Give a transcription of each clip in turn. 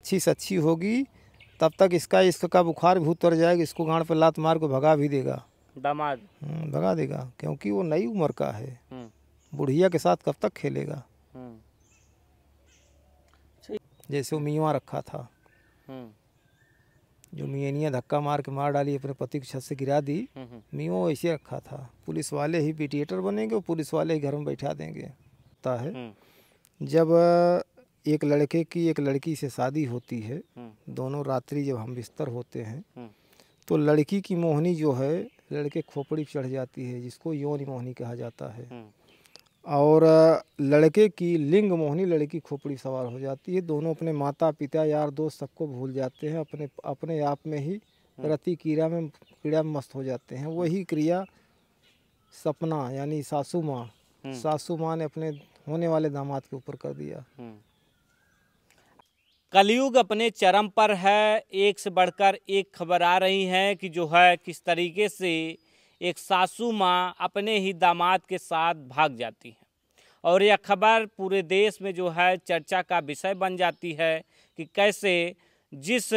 अच्छी से अच्छी होगी तब तक इसका बुखार भी उतर जाएगा, इसको गांड पे लात मार को भगा भी देगा दामाद। भगा देगा, क्योंकि वो नई उम्र का है, बुढ़िया के साथ कब तक खेलेगा। जैसे वो मियाँ रखा था, जो मियानिया धक्का मार के मार डाली, अपने पति की छत से गिरा दी, मियाँ ऐसे रखा था। पुलिस वाले ही मीडिएटर बनेंगे और पुलिस वाले ही घर में बैठा देंगे। होता है जब एक लड़के की एक लड़की से शादी होती है, दोनों रात्रि जब हम बिस्तर होते हैं तो लड़की की मोहनी जो है लड़के खोपड़ी चढ़ जाती है, जिसको योनि मोहनी कहा जाता है, और लड़के की लिंग मोहनी लड़की खोपड़ी सवार हो जाती है। दोनों अपने माता पिता यार दोस्त सबको भूल जाते हैं, अपने आप में ही रति कीड़ा में मस्त हो जाते हैं। वही क्रिया सपना यानी सासू माँ ने अपने होने वाले दामाद के ऊपर कर दिया। कलयुग अपने चरम पर है। एक से बढ़कर एक खबर आ रही है कि जो है किस तरीके से एक सासू माँ अपने ही दामाद के साथ भाग जाती है, और यह खबर पूरे देश में जो है चर्चा का विषय बन जाती है कि कैसे जिस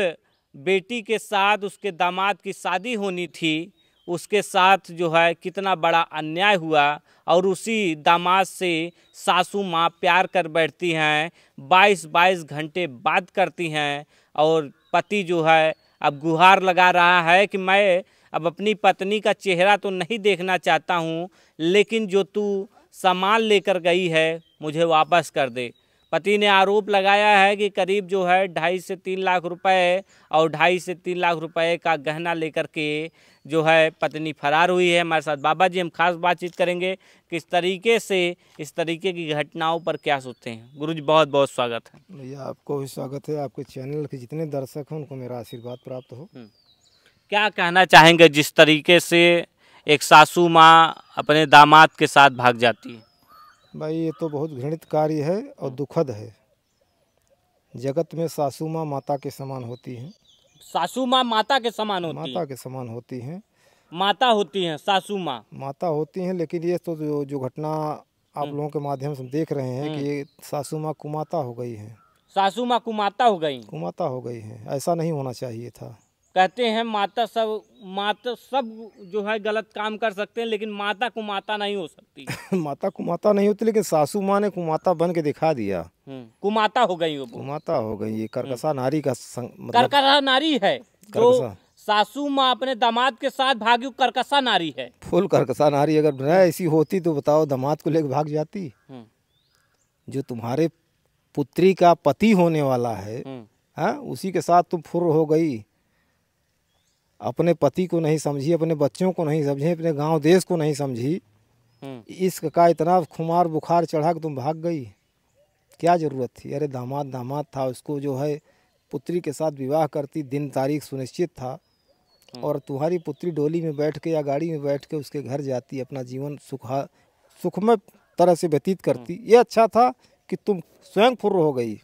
बेटी के साथ उसके दामाद की शादी होनी थी उसके साथ जो है कितना बड़ा अन्याय हुआ, और उसी दामाद से सासू माँ प्यार कर बैठती हैं, 22-22 घंटे बात करती हैं, और पति जो है अब गुहार लगा रहा है कि मैं अब अपनी पत्नी का चेहरा तो नहीं देखना चाहता हूँ, लेकिन जो तू सामान लेकर गई है मुझे वापस कर दे। पति ने आरोप लगाया है कि करीब जो है 2.5 से 3 लाख रुपए और 2.5 से 3 लाख रुपए का गहना लेकर के जो है पत्नी फरार हुई है। हमारे साथ बाबा जी हम खास बातचीत करेंगे किस तरीके से इस तरीके की घटनाओं पर क्या सोचते हैं। गुरु जी बहुत बहुत स्वागत है। भैया आपको भी स्वागत है, आपके चैनल के जितने दर्शक हैं उनको मेरा आशीर्वाद प्राप्त हो। क्या कहना चाहेंगे जिस तरीके से एक सासू माँ अपने दामाद के साथ भाग जाती है? भाई ये तो बहुत घृणित कार्य है और दुखद है। जगत में सासू माँ माता के समान होती हैं। सासू माँ माता के समान होती है? माता के समान होती हैं। माता होती हैं सासू माँ? माता होती हैं, लेकिन ये तो जो घटना आप लोगों के माध्यम से देख रहे हैं कि ये सासू माँ कुमाता हो गई हैं। सासू माँ कुमाता हो गई? कुमाता हो गई हैं, ऐसा नहीं होना चाहिए था। कहते हैं माता सब जो है गलत काम कर सकते हैं, लेकिन माता कुमाता नहीं हो सकती। माता कुमाता नहीं होती, लेकिन सासू माँ ने कुमाता बन के दिखा दिया। कुमाता हो गई वो, कुमाता हो गई। ये कर्कशा नारी का मतलब कर्कशा नारी है जो सासू माँ अपने दामाद के साथ भागी, कर्कशा नारी है, फुल कर्कशा नारी। अगर न ऐसी होती तो बताओ दामाद को लेकर भाग जाती। जो तुम्हारे पुत्री का पति होने वाला है उसी के साथ तुम फुर हो गई। अपने पति को नहीं समझी, अपने बच्चों को नहीं समझी, अपने गांव देश को नहीं समझी। इश्क का इतना खुमार बुखार चढ़ा कि तुम भाग गई। क्या ज़रूरत थी? अरे दामाद था, उसको जो है पुत्री के साथ विवाह करती, दिन तारीख सुनिश्चित था, और तुम्हारी पुत्री डोली में बैठ के या गाड़ी में बैठ के उसके घर जाती, अपना जीवन सुखमय तरह से व्यतीत करती। ये अच्छा था कि तुम स्वयं फुर्र हो गई।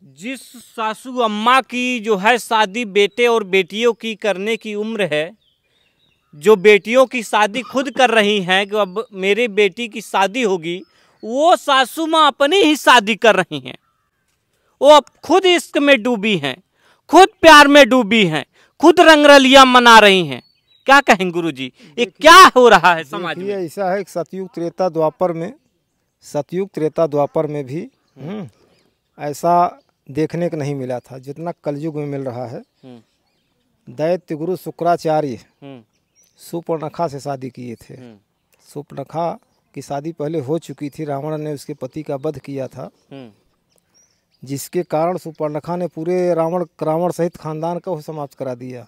जिस सासू अम्मा की जो है शादी बेटे और बेटियों की करने की उम्र है, जो बेटियों की शादी खुद कर रही हैं कि अब मेरे बेटी की शादी होगी, वो सासू माँ अपनी ही शादी कर रही हैं। वो अब खुद इश्क में डूबी हैं, खुद प्यार में डूबी हैं, खुद रंगरलियां मना रही हैं। क्या कहेंगे गुरुजी, ये क्या हो रहा है समाज में? ऐसा है कि सतयुग त्रेता द्वापर में भी ऐसा देखने को नहीं मिला था जितना कलयुग में मिल रहा है। दैत्य गुरु शुक्राचार्य सुपर्णखा से शादी किए थे। सुपर्णखा की शादी पहले हो चुकी थी, रावण ने उसके पति का वध किया था, जिसके कारण सुपर्णखा ने पूरे रावण सहित खानदान को समाप्त करा दिया।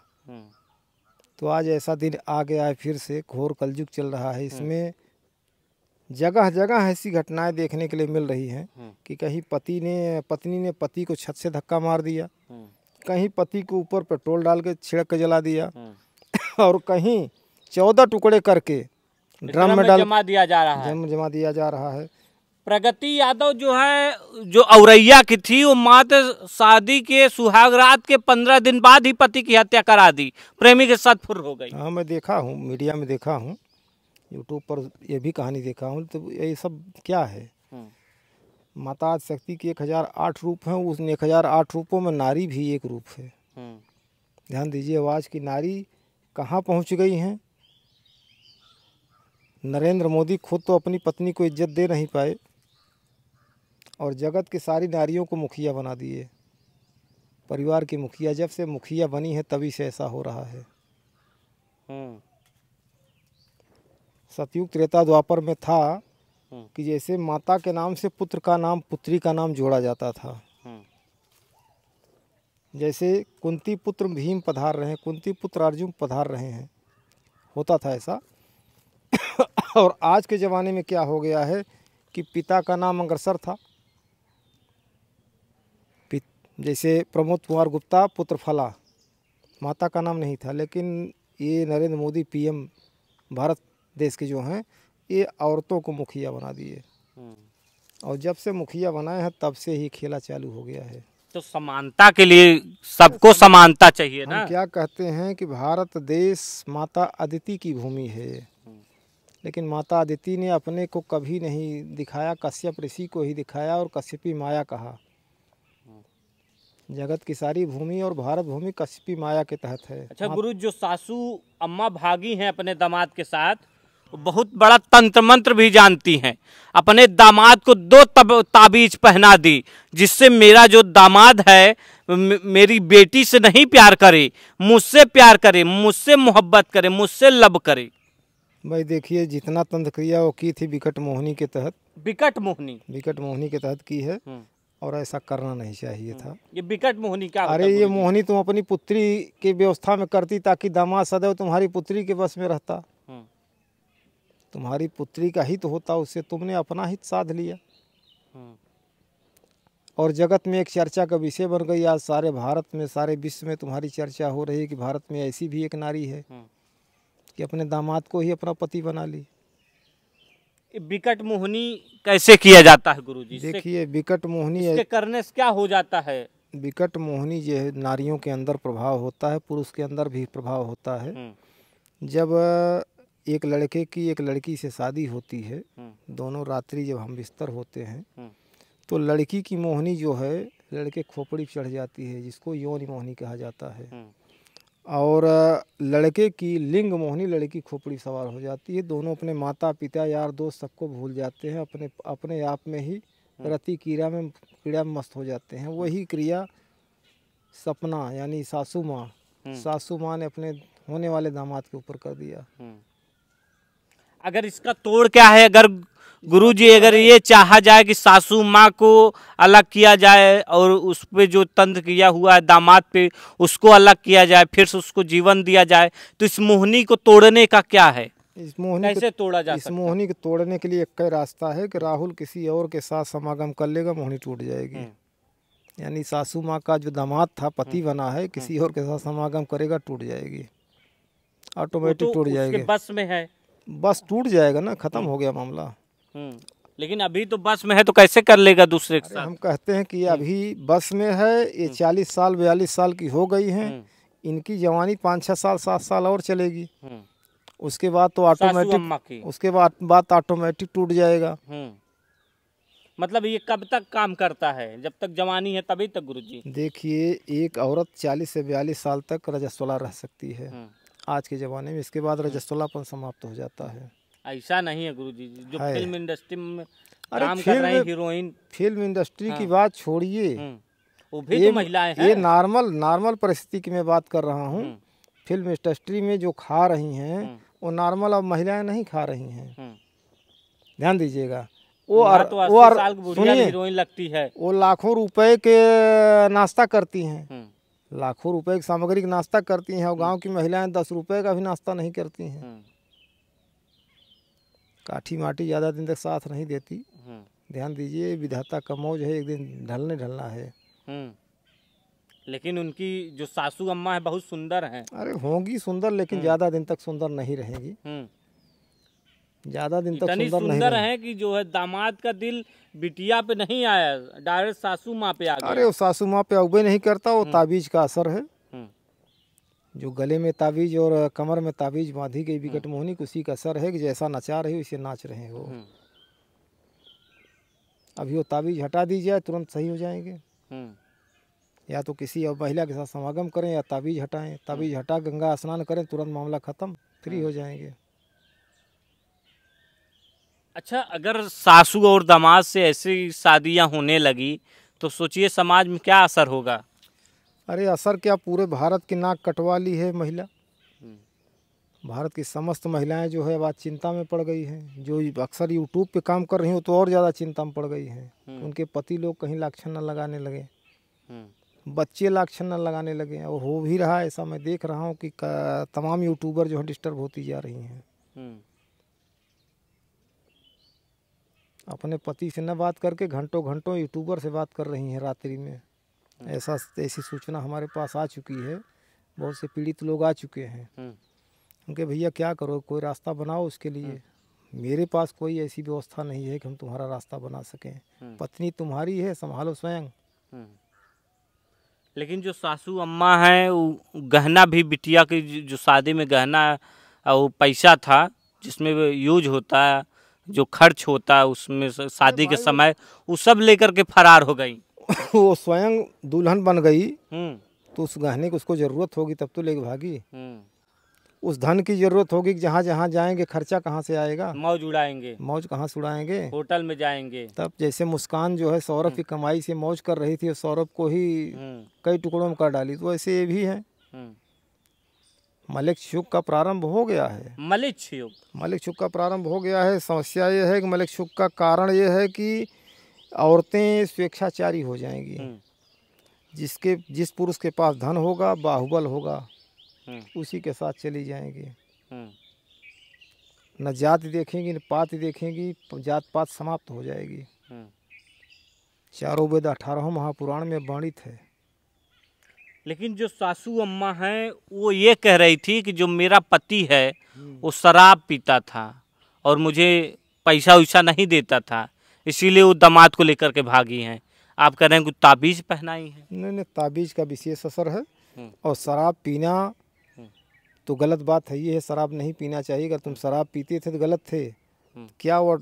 तो आज ऐसा दिन आ गया है, फिर से घोर कलयुग चल रहा है। इसमें जगह जगह ऐसी घटनाएं देखने के लिए मिल रही हैं कि कहीं पत्नी ने पति को छत से धक्का मार दिया, कहीं पति को ऊपर पेट्रोल डाल के छिड़क के जला दिया, और कहीं 14 टुकड़े करके ड्रम में जमा दिया जा रहा है। प्रगति यादव जो है, जो औरैया की थी, वो मात्र शादी के सुहागरात के 15 दिन बाद ही पति की हत्या करा दी, प्रेमी के साथ फुर्र हो गई। हाँ, मैं देखा हूँ, मीडिया में देखा हूँ, यूट्यूब पर ये भी कहानी देखा हूँ। तो ये सब क्या है? माता आदिशक्ति के 1008 रूप हैं, उस 1008 रूपों में नारी भी एक रूप है। ध्यान दीजिए, आवाज़ की नारी कहाँ पहुँच गई हैं। नरेंद्र मोदी खुद तो अपनी पत्नी को इज्जत दे नहीं पाए और जगत की सारी नारियों को मुखिया बना दिए, परिवार की मुखिया। जब से मुखिया बनी है तभी से ऐसा हो रहा है। सतयुग त्रेता द्वापर में था कि जैसे माता के नाम से पुत्र का नाम, पुत्री का नाम जोड़ा जाता था। जैसे कुंती पुत्र भीम पधार रहे हैं, कुंती पुत्र अर्जुन पधार रहे हैं, होता था ऐसा। और आज के ज़माने में क्या हो गया है कि पिता का नाम अग्रसर था, जैसे प्रमोद कुमार गुप्ता पुत्र फला, माता का नाम नहीं था। लेकिन ये नरेंद्र मोदी पीएम भारत देश के जो हैं, ये औरतों को मुखिया बना दिए। और जब से मुखिया बनाए हैं तब से ही खेला चालू हो गया है। तो समानता के लिए सबको समानता चाहिए ना। हम क्या कहते हैं कि भारत देश माता अदिति की भूमि है, लेकिन माता अदिति ने अपने को कभी नहीं दिखाया, कश्यप ऋषि को ही दिखाया और कश्यपी माया कहा। जगत की सारी भूमि और भारत भूमि कश्यपी माया के तहत है। अच्छा गुरु, जो सासू अम्मा भागी हैं अपने दामाद के साथ, वो बहुत बड़ा तंत्र मंत्र भी जानती हैं। अपने दामाद को 2 ताबीज पहना दी, जिससे मेरा जो दामाद है मेरी बेटी से नहीं प्यार करे, मुझसे प्यार करे, मुझसे मोहब्बत करे, मुझसे लब करे। भाई देखिए, जितना तंत्र क्रिया वो की थी विकट मोहिनी के तहत, विकट मोहिनी के तहत की है, और ऐसा करना नहीं चाहिए था। ये विकट मोहिनी क्या? अरे ये मोहिनी तुम अपनी पुत्री की व्यवस्था में करती ताकि दामाद सदैव तुम्हारी पुत्री के बस में रहता। तुम्हारी पुत्री का हित होता, उससे तुमने अपना हित साध लिया। और जगत में एक चर्चा का विषय बन गई। आज सारे भारत में, सारे विश्व में तुम्हारी चर्चा हो रही है कि भारत में ऐसी भी एक नारी है कि अपने दामाद को ही अपना पति बना ली। विकट मोहिनी कैसे किया जाता है गुरुजी? देखिए, विकट मोहिनी इसके करने से क्या हो जाता है? विकट मोहिनी जो है, नारियों के अंदर प्रभाव होता है, पुरुष के अंदर भी प्रभाव होता है। जब एक लड़के की एक लड़की से शादी होती है, दोनों रात्रि जब हम बिस्तर होते हैं, तो लड़की की मोहिनी जो है लड़के खोपड़ी चढ़ जाती है, जिसको योनि मोहिनी कहा जाता है। और लड़के की लिंग मोहिनी लड़की खोपड़ी सवार हो जाती है। दोनों अपने माता पिता यार दोस्त सबको भूल जाते हैं, अपने आप में ही रति कीड़ा में मस्त हो जाते हैं। वही क्रिया सपना यानी सासू माँ ने अपने होने वाले दामाद के ऊपर कर दिया। अगर इसका तोड़ क्या है? अगर गुरुजी अगर ये चाहा जाए कि सासू माँ को अलग किया जाए और उस पे जो तंत्र किया हुआ है दामाद पे उसको अलग किया जाए, फिर से उसको जीवन दिया जाए, तो इस मोहिनी को तोड़ने का क्या है? इस मोहिनी कैसे तोड़ा जा सकता है? इस मोहिनी को तोड़ने के लिए एक ही रास्ता है कि राहुल किसी और के साथ समागम कर लेगा, मोहिनी टूट जाएगी। यानी सासू माँ का जो दामाद था, पति बना है, किसी और के साथ समागम करेगा, टूट जाएगी, ऑटोमेटिक टूट जाएगी। बस में है, बस टूट जाएगा ना, खत्म हो गया मामला। लेकिन अभी तो बस में है तो कैसे कर लेगा दूसरे के साथ? हम कहते हैं कि अभी बस में है, ये 40 साल 42 साल की हो गई हैं, इनकी जवानी 5-6 साल 7 साल और चलेगी, उसके बाद तो ऑटोमेटिक टूट जाएगा। मतलब ये कब तक काम करता है? जब तक जवानी है तभी तक गुरुजी? देखिए, एक औरत 40 से 42 साल तक रजस्वला रह सकती है आज के ज़माने में, इसके बाद रजस्वलापन समाप्त हो जाता है। ऐसा नहीं है गुरुजी, जो फिल्म इंडस्ट्री में काम कर रहे हैं हीरोइन, फिल्म इंडस्ट्री की बात छोड़िए, वो भी तो महिलाएं हैं। ये नॉर्मल परिस्थिति की मैं बात कर रहा हूँ। फिल्म इंडस्ट्री में जो खा रही हैं वो नॉर्मल अब महिलाएं नहीं खा रही हैं। ध्यान दीजिएगा, वो सुनिए, हीरोइन लगती है, वो लाखों रुपए के नाश्ता करती हैं, लाखों रुपए की सामग्री का नाश्ता करती हैं, और गांव की महिलाएं 10 रुपए का भी नाश्ता नहीं करती हैं। काठी माटी ज़्यादा दिन तक साथ नहीं देती। ध्यान दीजिए, विधाता का मौज है, एक दिन ढलना है। लेकिन उनकी जो सासू अम्मा है बहुत सुंदर हैं। अरे होंगी सुंदर, लेकिन ज़्यादा दिन तक सुंदर नहीं रहेगी। ज़्यादा दिन तक सुंदर है कि जो है दामाद का दिल बिटिया पे नहीं आया, डायरेक्ट सासू माँ पे आ गया। अरे वो सासू माँ पे अवबे नहीं करता, वो ताबीज का असर है। जो गले में ताबीज और कमर में ताबीज बांधी गई विकट मोहिनी, उसी का असर है कि जैसा नचा रही वैसे नाच रहे हो। अभी वो ताबीज हटा दी जाए तुरंत सही हो जाएंगे। हम्म, या तो किसी और महिला के साथ समागम करें या ताबीज हटाएं, ताबीज हटा गंगा स्नान करें, तुरंत मामला ख़त्म, फ्री हो जाएंगे। अच्छा, अगर सासू और दामाद से ऐसी शादियां होने लगी तो सोचिए समाज में क्या असर होगा। अरे असर क्या, पूरे भारत की नाक कटवा ली है महिला। भारत की समस्त महिलाएं जो है अब आज चिंता में पड़ गई हैं। जो अक्सर यूट्यूब पे काम कर रही हैं तो और ज़्यादा चिंता में पड़ गई हैं। उनके पति लोग कहीं लाक्षण न लगाने लगे, बच्चे लाक्षण न लगाने लगे, और हो भी रहा है ऐसा। मैं देख रहा हूँ कि तमाम यूट्यूबर जो है डिस्टर्ब होती जा रही हैं। अपने पति से न बात करके घंटों घंटों यूट्यूबर से बात कर रही हैं रात्रि में। ऐसी सूचना हमारे पास आ चुकी है। बहुत से पीड़ित लोग आ चुके हैं। उनके भैया क्या करो, कोई रास्ता बनाओ उसके लिए। मेरे पास कोई ऐसी व्यवस्था नहीं है कि हम तुम्हारा रास्ता बना सकें। पत्नी तुम्हारी है, संभालो स्वयं। लेकिन जो सासू अम्मा हैं वो गहना भी बिटिया की जो शादी में गहना वो पैसा था जिसमें यूज होता है, जो खर्च होता है उसमें शादी के समय, वो सब लेकर के फरार हो गई। वो स्वयं दुल्हन बन गई तो उस गहने की उसको ज़रूरत होगी तब तो लेके भागी। उस धन की ज़रूरत होगी कि जहाँ जहाँ जाएंगे खर्चा कहाँ से आएगा, मौज उड़ाएंगे, मौज कहाँ से उड़ाएंगे, होटल में जाएंगे। तब जैसे मुस्कान जो है सौरभ की कमाई से मौज कर रही थी और सौरभ को ही कई टुकड़ों में कर डाली, तो ऐसे ये भी है। मलिक युग का प्रारंभ हो गया है। मलिक युग का प्रारंभ हो गया है। समस्या ये है कि मलिक युग का कारण ये है कि औरतें स्वेच्छाचारी हो जाएंगी। जिस पुरुष के पास धन होगा, बाहुबल होगा, उसी के साथ चली जाएंगी। न जाति देखेंगी न पात देखेंगी, जात पात समाप्त हो जाएगी। चारों वेद 18 महापुराण में वर्णित है। लेकिन जो सासू अम्मा हैं वो ये कह रही थी कि जो मेरा पति है वो शराब पीता था और मुझे पैसा वैसा नहीं देता था, इसीलिए वो दामाद को लेकर के भागी हैं। आप कह रहे हैं कि ताबीज़ पहनाई है। नहीं, ताबीज़ का विशेष असर है। और शराब पीना तो गलत बात है। ये है, शराब नहीं पीना चाहिए। अगर तुम शराब पीते थे तो गलत थे। क्या वो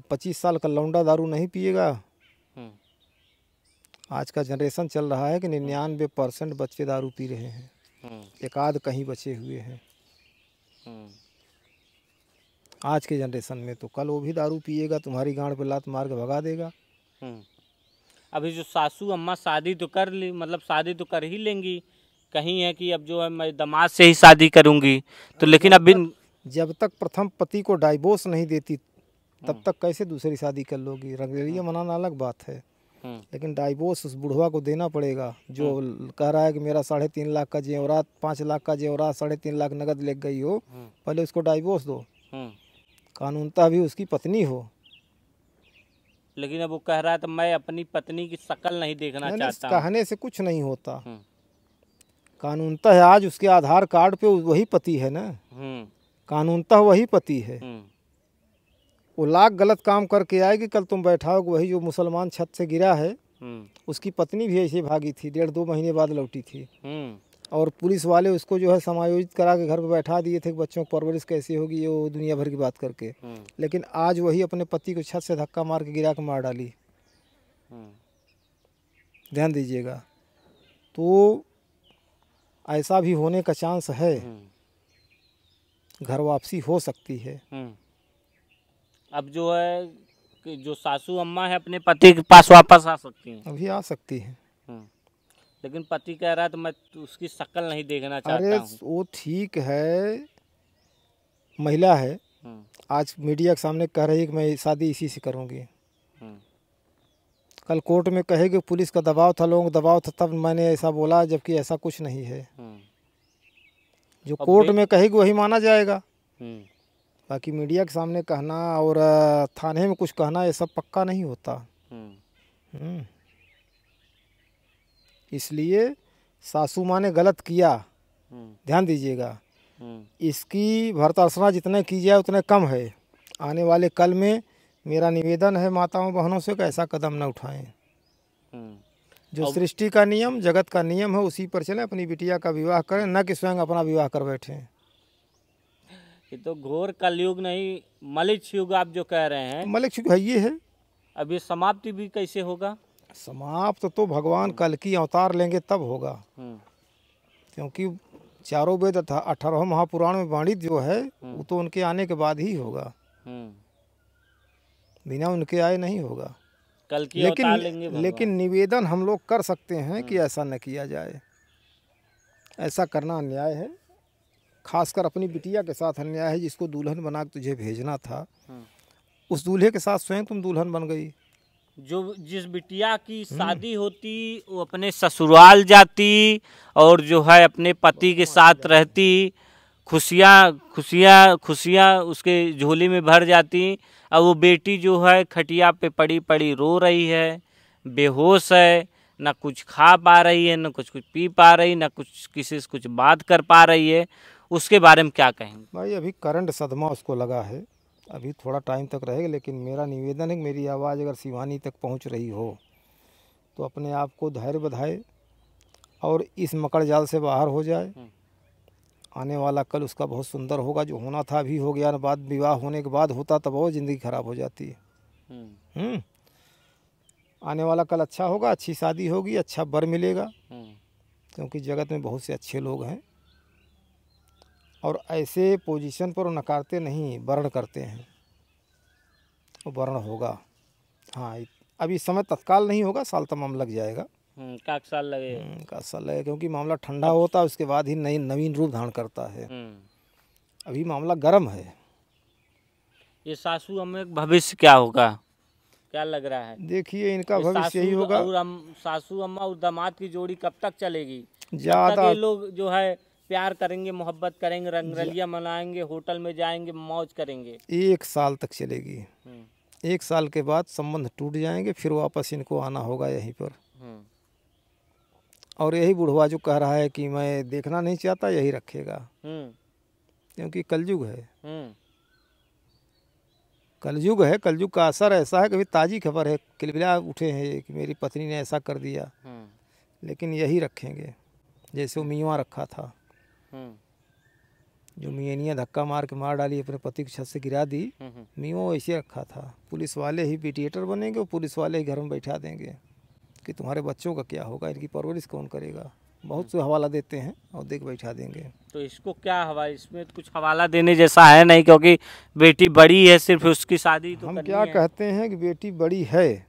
25 साल का लौंडा दारू नहीं पिएगा? आज का जनरेशन चल रहा है कि 99% बच्चे दारू पी रहे हैं, एक आध कहीं बचे हुए हैं। आज के जनरेशन में तो कल वो भी दारू पिएगा, तुम्हारी गांड पे लात मार के भगा देगा। अभी जो सासू अम्मा शादी तो कर ली, मतलब शादी तो कर ही लेंगी, कहीं है कि अब जो है मैं दामाद से ही शादी करूंगी तो, लेकिन अभी जब तक प्रथम पति को डाइवोर्स नहीं देती तब तक कैसे दूसरी शादी कर लोगी? रंगरेलिया मनाना अलग बात है, लेकिन डाइवोर्स उस बुढ़वा को देना पड़ेगा जो कह रहा है कि मेरा 3.5 लाख का जेवरात, 5 लाख का जेवरात, 3.5 लाख नगद ले गई हो। पहले उसको डाइवोर्स दो, कानूनतः भी उसकी पत्नी हो। लेकिन अब वो कह रहा है तो मैं अपनी पत्नी की शक्ल नहीं देखना चाहता। कहने से कुछ नहीं होता। कानूनतः आज उसके आधार कार्ड पे वही पति है ना, कानूनतः वही पति है। वो लाख गलत काम करके आएगी, कल तुम बैठाओगे। वही जो मुसलमान छत से गिरा है उसकी पत्नी भी ऐसे भागी थी, 1.5-2 महीने बाद लौटी थी। और पुलिस वाले उसको जो है समायोजित करा के घर पे बैठा दिए थे कि बच्चों की परवरिश कैसे होगी, ये वो दुनिया भर की बात करके। लेकिन आज वही अपने पति को छत से धक्का मार के गिरा के मार डाली। ध्यान दीजिएगा। तो ऐसा भी होने का चांस है, घर वापसी हो सकती है। अब जो है कि जो सासू अम्मा है अपने पति के पास वापस आ सकती हैं, अभी आ सकती है। लेकिन पति कह रहा है तो मैं उसकी शक्ल नहीं देखना चाहता हूँ। अरे वो ठीक है, महिला है, आज मीडिया के सामने कह रही है कि मैं शादी इसी से करूँगी। कल कोर्ट में कहेगी पुलिस का दबाव था, लोगों का दबाव था, तब मैंने ऐसा बोला, जबकि ऐसा कुछ नहीं है। जो कोर्ट में कहेगी वही माना जाएगा। बाकी मीडिया के सामने कहना और थाने में कुछ कहना ये सब पक्का नहीं होता। इसलिए सासू माँ ने गलत किया, ध्यान दीजिएगा। इसकी भर्त्सना जितने की जाए उतने कम है। आने वाले कल में मेरा निवेदन है माताओं बहनों से कि ऐसा कदम न उठाएं। जो सृष्टि का नियम, जगत का नियम है, उसी पर चलें। अपनी बिटिया का विवाह करें, न कि स्वयं अपना विवाह कर बैठें। ये तो घोर कलयुग नहीं, मलिक युग आप जो कह रहे हैं। मलिक युग है, ये है। अब ये समाप्ति भी कैसे होगा? समाप्त तो भगवान कल की अवतार लेंगे तब होगा, क्योंकि चारों वेद 18 महापुराण में वर्णित जो है वो तो उनके आने के बाद ही होगा, बिना उनके आए नहीं होगा। कल की अवतार लेंगे भगवान। लेकिन निवेदन हम लोग कर सकते हैं कि ऐसा न किया जाए, ऐसा करना अन्याय है, खासकर अपनी बिटिया के साथ अन्याय है। जिसको दुल्हन बना के तुझे भेजना था, उस दूल्हे के साथ स्वयं तुम दुल्हन बन गई। जो जिस बिटिया की शादी होती वो अपने ससुराल जाती और जो है अपने पति के साथ रहती, खुशियाँ उसके झोली में भर जाती। अब वो बेटी जो है खटिया पे पड़ी पड़ी रो रही है, बेहोश है, ना कुछ खा पा रही है, ना कुछ पी पा रही, ना कुछ किसी से कुछ बात कर पा रही है। उसके बारे में क्या कहेंगे? भाई अभी करंट सदमा उसको लगा है, अभी थोड़ा टाइम तक रहेगा। लेकिन मेरा निवेदन है कि मेरी आवाज़ अगर शिवानी तक पहुंच रही हो तो अपने आप को धैर्य बधाए और इस मकड़ जाल से बाहर हो जाए। आने वाला कल उसका बहुत सुंदर होगा। जो होना था अभी हो गया, ना बाद विवाह होने के बाद होता तब और ज़िंदगी खराब हो जाती है। आने वाला कल अच्छा होगा, अच्छी शादी होगी, अच्छा वर मिलेगा, क्योंकि जगत में बहुत से अच्छे लोग हैं और ऐसे पोजीशन पर वो नकारते नहीं, वर्ण करते हैं। वो वर्ण होगा। हाँ, अभी समय तत्काल नहीं होगा, साल तमाम लग जाएगा। काक साल लगेगा। का साल लगेगा, क्योंकि मामला ठंडा होता है उसके बाद ही नवीन रूप धारण करता है। अभी मामला गर्म है। ये सासू अम्मा का भविष्य क्या होगा, क्या लग रहा है? देखिए इनका भविष्य यही होगा। और सासू अम्मा और दामाद की जोड़ी कब तक चलेगी? ज़्यादा ये लोग जो है प्यार करेंगे, मोहब्बत करेंगे, रंगरलिया मनाएंगे, होटल में जाएंगे, मौज करेंगे। 1 साल तक चलेगी। 1 साल के बाद संबंध टूट जाएंगे, फिर वापस इनको आना होगा यहीं पर। और यही बुढ़वा जो कह रहा है कि मैं देखना नहीं चाहता, यही रखेगा, क्योंकि कलयुग है। कलयुग है, कलयुग का असर ऐसा है। कभी ताज़ी खबर है, किलबिला उठे हैं कि मेरी पत्नी ने ऐसा कर दिया, लेकिन यही रखेंगे जैसे वो मियाँ रखा था। जो मियानिया धक्का मार के मार डाली, अपने पति की छत से गिरा दी, मियाँ वैसे रखा था। पुलिस वाले ही मीडिएटर बनेंगे और पुलिस वाले ही घर में बैठा देंगे कि तुम्हारे बच्चों का क्या होगा, इनकी परवरिश कौन करेगा। बहुत से हवाला देते हैं और देख बैठा देंगे। तो इसको क्या हवाला, इसमें कुछ हवाला देने जैसा है नहीं, क्योंकि बेटी बड़ी है, सिर्फ उसकी शादी तो हम क्या कहते हैं कि बेटी बड़ी है,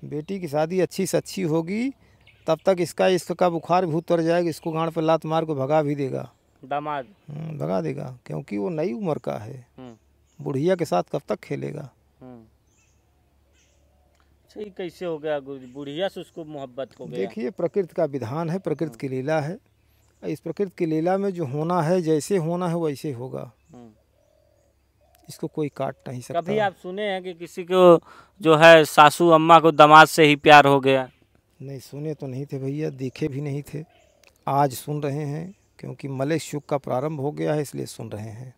बेटी की शादी अच्छी से अच्छी होगी, तब तक इसका बुखार भी उतर जाएगा। इसको गांड पर लात मार को भगा भी देगा दामाद, भगा देगा, क्योंकि वो नई उम्र का है। बुढ़िया के साथ कब तक खेलेगा। सही कैसे हो गया, बुढ़िया से उसको मोहब्बत हो गया। देखिए प्रकृति का विधान है, प्रकृति की लीला है। इस प्रकृति की लीला में जो होना है, जैसे होना है वैसे होगा, इसको कोई काट नहीं सकता। कभी आप सुने हैं कि किसी को जो है सासू अम्मा को दामाद से ही प्यार हो गया? नहीं, सुने तो नहीं थे भैया, देखे भी नहीं थे। आज सुन रहे हैं, क्योंकि मलेश युग का प्रारंभ हो गया है, इसलिए सुन रहे हैं।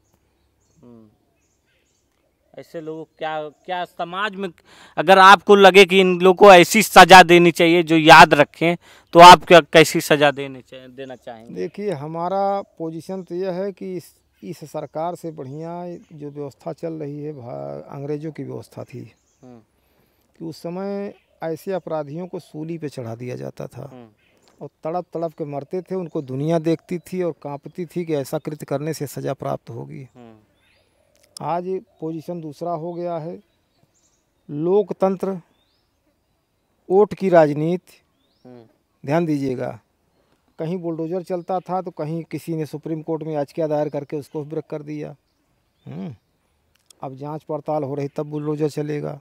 ऐसे लोगों क्या समाज में अगर आपको लगे कि इन लोगों को ऐसी सजा देनी चाहिए जो याद रखें, तो आप क्या कैसी सजा देना चाहेंगे? देखिए हमारा पोजीशन तो यह है कि इस सरकार से बढ़िया जो व्यवस्था चल रही है अंग्रेज़ों की व्यवस्था थी, कि उस समय ऐसे अपराधियों को सूली पे चढ़ा दिया जाता था और तड़प तड़प के मरते थे। उनको दुनिया देखती थी और कांपती थी कि ऐसा कृत्य करने से सज़ा प्राप्त होगी। आज पोजीशन दूसरा हो गया है। लोकतंत्र, वोट की राजनीति, ध्यान दीजिएगा। कहीं बुलडोजर चलता था तो कहीं किसी ने सुप्रीम कोर्ट में याचिका दायर करके उसको ब्रेक कर दिया। अब जांच पड़ताल हो रही तब बुलडोजर चलेगा।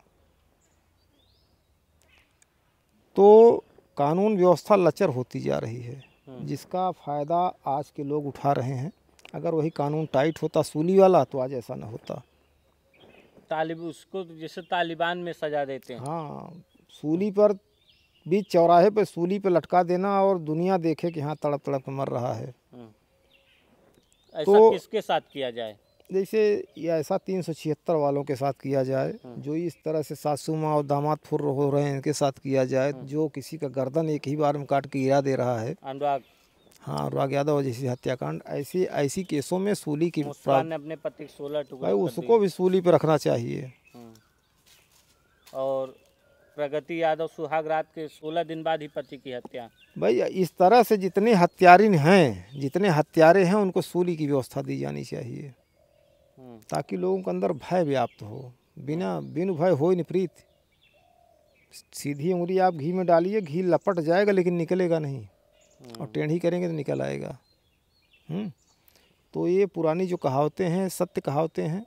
तो कानून व्यवस्था लचर होती जा रही है, जिसका फ़ायदा आज के लोग उठा रहे हैं। अगर वही कानून टाइट होता सूली वाला तो आज ऐसा ना होता। उसको जैसे तालिबान में सजा देते हैं। हाँ, सूली पर, बीच चौराहे पे सूली पे लटका देना और दुनिया देखे कि हाँ तड़प तड़प मर रहा है। ऐसा तो किसके साथ किया जाए? जैसे या ऐसा 376 वालों के साथ किया जाए, जो इस तरह से सासू माँ और दामाद फुर्र हो रहे हैं इनके साथ किया जाए। जो किसी का गर्दन एक ही बार में काट के गिरा दे रहा है, अनुराग यादव जैसी हत्याकांड, ऐसी केसों में सूली की ने अपने पति 16 टुकड़े भाई उसको भी सूली पे रखना चाहिए। और प्रगति यादव सुहाग रात के 16 दिन बाद ही पति की हत्या। भाई इस तरह से जितने हत्यारिन हैं, जितने हत्यारे हैं, उनको सूली की व्यवस्था दी जानी चाहिए ताकि लोगों के अंदर भय व्याप्त हो। बिन भय हो नहीं प्रीत। सीधी उंगली आप घी में डालिए, घी लपट जाएगा लेकिन निकलेगा नहीं, और टेढ़ी करेंगे तो निकल आएगा। तो ये पुरानी जो कहावतें हैं, सत्य कहावतें हैं,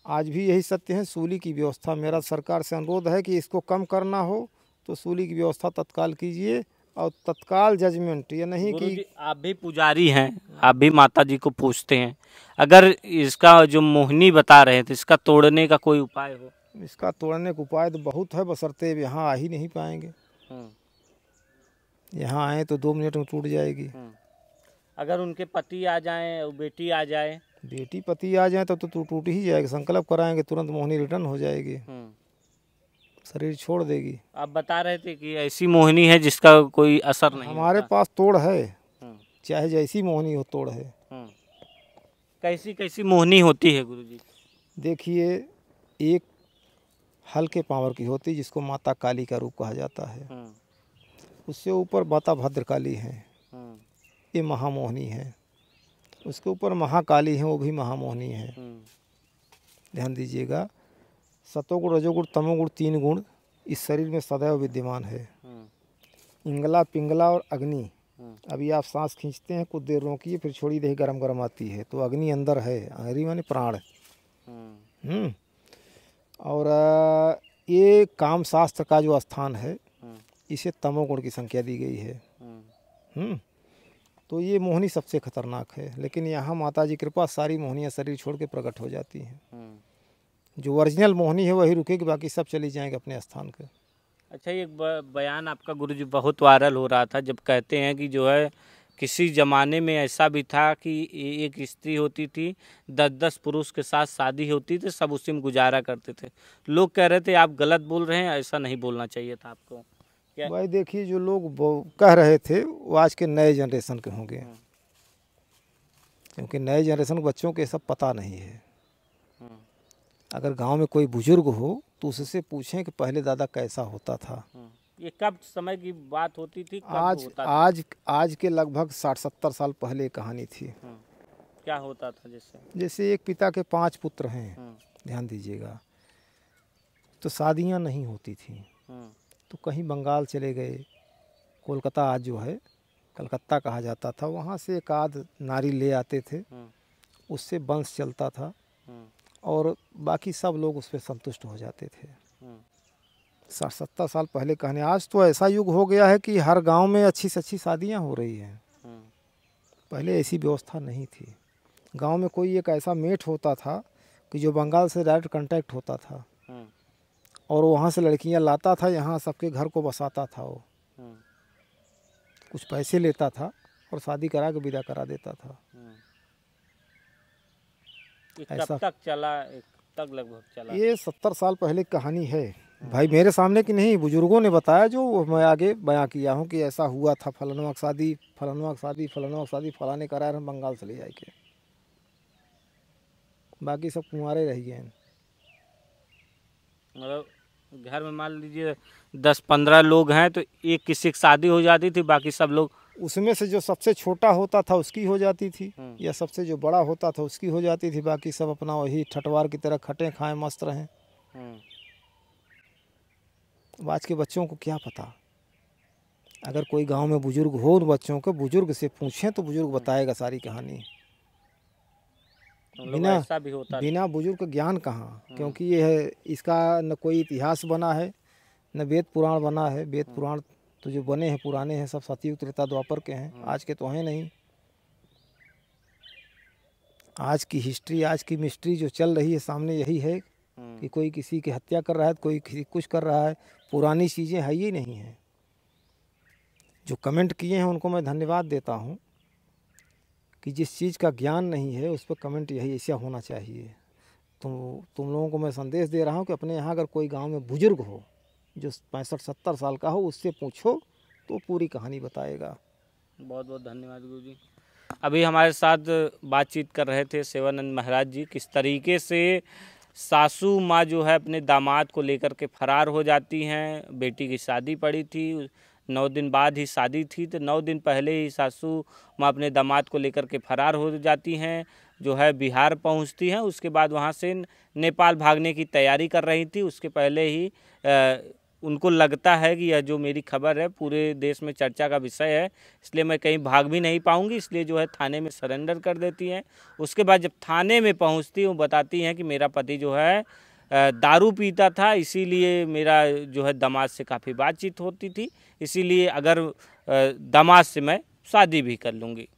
आज भी यही सत्य है। सूली की व्यवस्था, मेरा सरकार से अनुरोध है कि इसको कम करना हो तो सूली की व्यवस्था तत्काल कीजिए, और तत्काल जजमेंट। ये नहीं कि आप भी पुजारी हैं, आप भी माता जी को पूछते हैं, अगर इसका जो मोहिनी बता रहे थे इसका तोड़ने का कोई उपाय हो? इसका तोड़ने का उपाय तो बहुत है, बशर्ते यहाँ आ ही नहीं पाएंगे। यहाँ आए तो 2 मिनट में टूट जाएगी। अगर उनके पति आ जाएं और बेटी आ जाए? बेटी पति आ जाए तो टूट ही जाएगी। संकल्प कराएंगे तुरंत मोहिनी रिटर्न हो जाएगी, शरीर छोड़ देगी। आप बता रहे थे कि ऐसी मोहिनी है जिसका कोई असर नहीं हमारे होता। पास तोड़ है, चाहे जैसी मोहिनी हो तोड़ है। कैसी कैसी मोहिनी होती है गुरुजी? देखिए, एक हल्के पावर की होती है जिसको माता काली का रूप कहा जाता है। उससे ऊपर माता भद्रकाली है, ये महामोहिनी है। उसके ऊपर महाकाली है, वो भी महामोहिनी है। ध्यान दीजिएगा, सतोगुण रजोगुण तमोगुण 3 गुण इस शरीर में सदैव विद्यमान है। इंगला पिंगला और अग्नि। अभी आप सांस खींचते हैं, कुछ देर रोकिए, फिर छोड़ी दे, गरम गरम आती है, तो अग्नि अंदर है। अग्नि माने प्राण। और ये काम शास्त्र का जो स्थान है, इसे तमोगुण की संख्या दी गई है। तो ये मोहिनी सबसे खतरनाक है, लेकिन यहाँ माता जी कृपा सारी मोहनियाँ शरीर छोड़ के प्रकट हो जाती हैं। जो ओरिजिनल मोहिनी है वही रुकेगी, बाकी सब चली जाएंगे अपने स्थान के। अच्छा, एक बयान आपका गुरुजी बहुत वायरल हो रहा था, जब कहते हैं कि जो है किसी ज़माने में ऐसा भी था कि एक स्त्री होती थी, 10-10 पुरुष के साथ शादी होती थी, सब उसी में गुजारा करते थे। लोग कह रहे थे आप गलत बोल रहे हैं, ऐसा नहीं बोलना चाहिए था आपको। क्या भाई देखिए, जो लोग कह रहे थे वो आज के नए जनरेशन के होंगे, क्योंकि नए जनरेशन के बच्चों के सब पता नहीं है। अगर गांव में कोई बुजुर्ग हो तो उससे पूछें कि पहले दादा कैसा होता था। ये कब समय की बात होती थी? आज के लगभग 60-70 साल पहले कहानी थी। क्या होता था? जैसे एक पिता के 5 पुत्र हैं, ध्यान दीजिएगा, तो शादियां नहीं होती थी, तो कहीं बंगाल चले गए, कोलकाता आज जो है कलकत्ता कहा जाता था, वहाँ से एक आध नारी ले आते थे, उससे वंश चलता था, और बाकी सब लोग उस पर संतुष्ट हो जाते थे। 60-70 साल पहले कहानी। आज तो ऐसा युग हो गया है कि हर गांव में अच्छी से अच्छी शादियां हो रही हैं। पहले ऐसी व्यवस्था नहीं थी। गांव में कोई एक ऐसा मेट होता था कि जो बंगाल से डायरेक्ट कांटेक्ट होता था, और वहाँ से लड़कियां लाता था, यहाँ सबके घर को बसाता था। वो कुछ पैसे लेता था और शादी करा के विदा करा देता था। ऐसा तक चला, तक लगभग चला। ये 70 साल पहले कहानी है भाई, मेरे सामने की नहीं, बुजुर्गों ने बताया, जो मैं आगे बयां किया हूँ कि ऐसा हुआ था, फलाना शादी, फलाना शादी, फलाना शादी, फलाने कराया, हम बंगाल से ले जाए के, बाकी सब कुंवारे रह गए हैं। मतलब घर में मान लीजिए 10-15 लोग हैं, तो एक किसी की शादी हो जाती थी, बाकी सब लोग, उसमें से जो सबसे छोटा होता था उसकी हो जाती थी, या सबसे जो बड़ा होता था उसकी हो जाती थी, बाकी सब अपना वही ठटवार की तरह खटे खाएं मस्त रहें। आज के बच्चों को क्या पता। अगर कोई गांव में बुजुर्ग हो, उन बच्चों को बुजुर्ग से पूछें तो बुजुर्ग बताएगा सारी कहानी। बिना बुजुर्ग ज्ञान कहाँ, क्योंकि ये है, इसका न कोई इतिहास बना है, न वेद पुराण बना है। वेद पुराण तो जो बने हैं पुराने हैं, सब सतयुग त्रेता द्वापर के हैं, आज के तो हैं नहीं। आज की हिस्ट्री, आज की मिस्ट्री जो चल रही है सामने, यही है कि कोई किसी की हत्या कर रहा है, कोई किसी कुछ कर रहा है। पुरानी चीज़ें है ही नहीं हैं। जो कमेंट किए हैं उनको मैं धन्यवाद देता हूँ कि जिस चीज़ का ज्ञान नहीं है उस पर कमेंट यही ऐसा होना चाहिए। तो तुम लोगों को मैं संदेश दे रहा हूँ कि अपने यहाँ अगर कोई गांव में बुजुर्ग हो जो 65-70 साल का हो, उससे पूछो तो पूरी कहानी बताएगा। बहुत बहुत धन्यवाद गुरुजी। अभी हमारे साथ बातचीत कर रहे थे सेवानंद महाराज जी, किस तरीके से सासू माँ जो है अपने दामाद को लेकर के फरार हो जाती हैं। बेटी की शादी पड़ी थी, 9 दिन बाद ही शादी थी, तो 9 दिन पहले ही सासू माँ अपने दामाद को लेकर के फरार हो जाती हैं, जो है बिहार पहुंचती हैं। उसके बाद वहां से नेपाल भागने की तैयारी कर रही थी। उसके पहले ही उनको लगता है कि यह जो मेरी खबर है पूरे देश में चर्चा का विषय है, इसलिए मैं कहीं भाग भी नहीं पाऊंगी, इसलिए जो है थाने में सरेंडर कर देती हैं। उसके बाद जब थाने में पहुंचती वो बताती हैं कि मेरा पति जो है दारू पीता था, इसीलिए मेरा जो है दामाद से काफ़ी बातचीत होती थी, इसीलिए अगर दामाद से मैं शादी भी कर लूँगी।